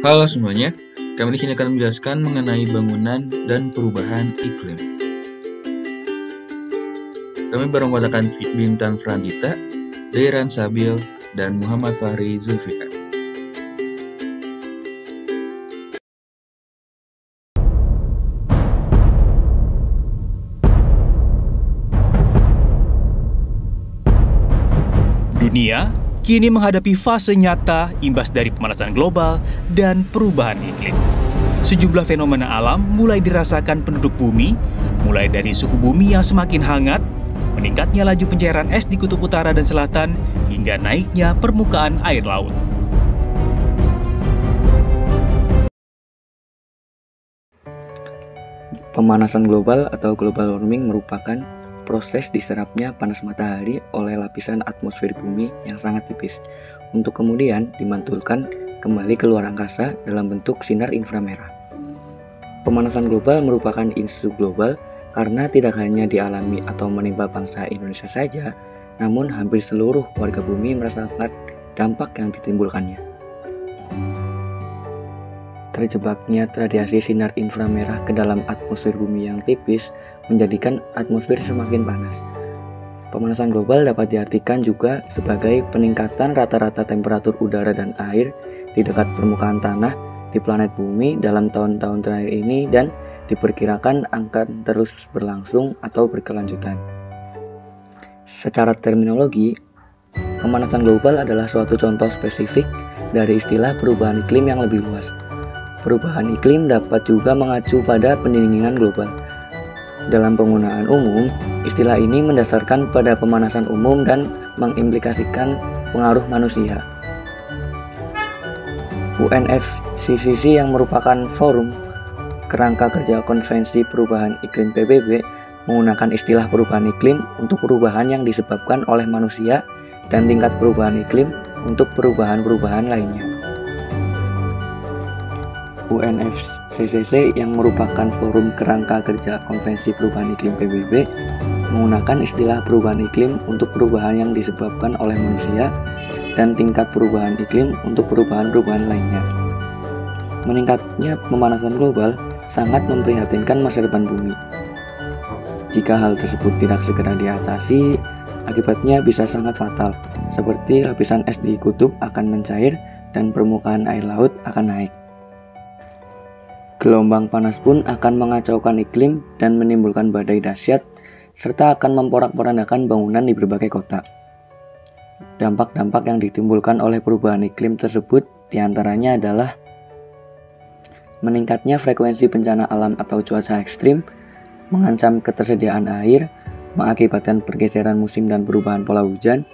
Halo semuanya, kami di sini akan menjelaskan mengenai bangunan dan perubahan iklim. Kami beranggotakan Bintang Frandita, Dairan Sabil, dan Muhammad Fahri Zulfikar. Dunia kini menghadapi fase nyata imbas dari pemanasan global dan perubahan iklim. Sejumlah fenomena alam mulai dirasakan penduduk bumi, mulai dari suhu bumi yang semakin hangat, meningkatnya laju pencairan es di kutub utara dan selatan, hingga naiknya permukaan air laut. Pemanasan global atau global warming merupakan proses diserapnya panas matahari oleh lapisan atmosfer bumi yang sangat tipis untuk kemudian dimantulkan kembali ke luar angkasa dalam bentuk sinar inframerah. Pemanasan global merupakan isu global karena tidak hanya dialami atau menimpa bangsa Indonesia saja, namun hampir seluruh warga bumi merasakan dampak yang ditimbulkannya. Terjebaknya radiasi sinar inframerah ke dalam atmosfer bumi yang tipis menjadikan atmosfer semakin panas. Pemanasan global dapat diartikan juga sebagai peningkatan rata-rata temperatur udara dan air di dekat permukaan tanah di planet bumi dalam tahun-tahun terakhir ini dan diperkirakan akan terus berlangsung atau berkelanjutan. Secara terminologi, pemanasan global adalah suatu contoh spesifik dari istilah perubahan iklim yang lebih luas. Perubahan iklim dapat juga mengacu pada pendinginan global. Dalam penggunaan umum, istilah ini mendasarkan pada pemanasan umum dan mengimplikasikan pengaruh manusia. UNFCCC yang merupakan forum kerangka kerja konvensi perubahan iklim PBB menggunakan istilah perubahan iklim untuk perubahan yang disebabkan oleh manusia dan tingkat perubahan iklim untuk perubahan-perubahan lainnya. UNFCCC yang merupakan forum kerangka kerja konvensi perubahan iklim PBB menggunakan istilah perubahan iklim untuk perubahan yang disebabkan oleh manusia dan tingkat perubahan iklim untuk perubahan-perubahan lainnya. Meningkatnya pemanasan global sangat memprihatinkan masa depan bumi. Jika hal tersebut tidak segera diatasi, akibatnya bisa sangat fatal, seperti lapisan es di kutub akan mencair dan permukaan air laut akan naik. Gelombang panas pun akan mengacaukan iklim dan menimbulkan badai dahsyat, serta akan memporak-porandakan bangunan di berbagai kota. Dampak-dampak yang ditimbulkan oleh perubahan iklim tersebut diantaranya adalah meningkatnya frekuensi bencana alam atau cuaca ekstrim, mengancam ketersediaan air, mengakibatkan pergeseran musim dan perubahan pola hujan,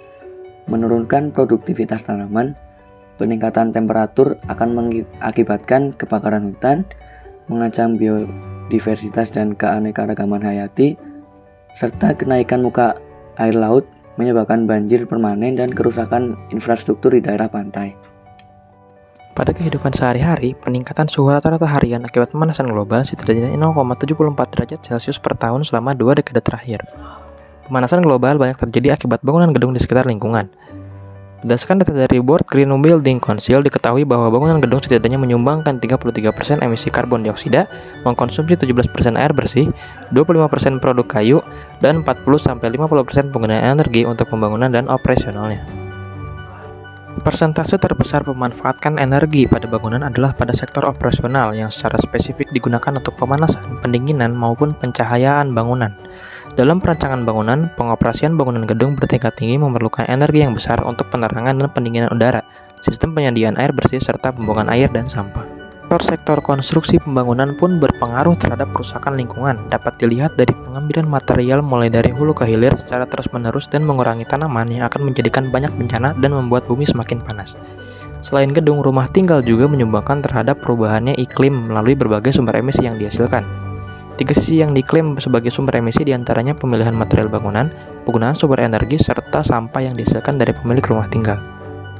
menurunkan produktivitas tanaman, peningkatan temperatur akan mengakibatkan kebakaran hutan, mengancam biodiversitas dan keanekaragaman hayati, serta kenaikan muka air laut menyebabkan banjir permanen dan kerusakan infrastruktur di daerah pantai. Pada kehidupan sehari-hari, peningkatan suhu rata-rata harian akibat pemanasan global setidaknya 0,74 derajat Celcius per tahun selama 2 dekade terakhir. Pemanasan global banyak terjadi akibat bangunan gedung di sekitar lingkungan. Berdasarkan data dari World Green Building Council, diketahui bahwa bangunan gedung setidaknya menyumbangkan 33% emisi karbon dioksida, mengkonsumsi 17% air bersih, 25% produk kayu, dan 40-50% penggunaan energi untuk pembangunan dan operasionalnya. Persentase terbesar pemanfaatkan energi pada bangunan adalah pada sektor operasional yang secara spesifik digunakan untuk pemanasan, pendinginan, maupun pencahayaan bangunan. Dalam perancangan bangunan, pengoperasian bangunan gedung bertingkat tinggi memerlukan energi yang besar untuk penerangan dan pendinginan udara, sistem penyediaan air bersih, serta pembuangan air dan sampah. Sektor konstruksi pembangunan pun berpengaruh terhadap kerusakan lingkungan, dapat dilihat dari pengambilan material mulai dari hulu ke hilir secara terus-menerus dan mengurangi tanaman yang akan menjadikan banyak bencana dan membuat bumi semakin panas. Selain gedung, rumah tinggal juga menyumbangkan terhadap perubahannya iklim melalui berbagai sumber emisi yang dihasilkan. 3 sisi yang diklaim sebagai sumber emisi diantaranya pemilihan material bangunan, penggunaan sumber energi, serta sampah yang dihasilkan dari pemilik rumah tinggal.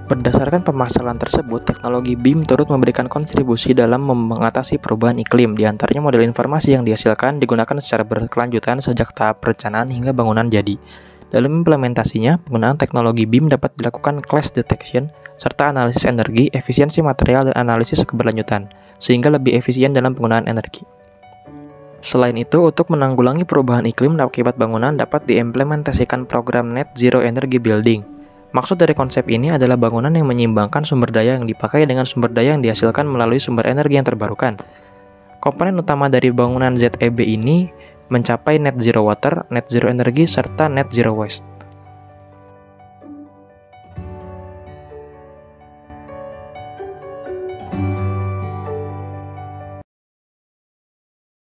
Berdasarkan permasalahan tersebut, teknologi BIM turut memberikan kontribusi dalam mengatasi perubahan iklim. Di antaranya model informasi yang dihasilkan digunakan secara berkelanjutan sejak tahap perencanaan hingga bangunan jadi. Dalam implementasinya, penggunaan teknologi BIM dapat dilakukan clash detection, serta analisis energi, efisiensi material, dan analisis keberlanjutan, sehingga lebih efisien dalam penggunaan energi. Selain itu, untuk menanggulangi perubahan iklim akibat bangunan dapat diimplementasikan program Net Zero Energy Building. Maksud dari konsep ini adalah bangunan yang menyeimbangkan sumber daya yang dipakai dengan sumber daya yang dihasilkan melalui sumber energi yang terbarukan. Komponen utama dari bangunan ZEB ini mencapai net zero water, net zero energi, serta net zero waste.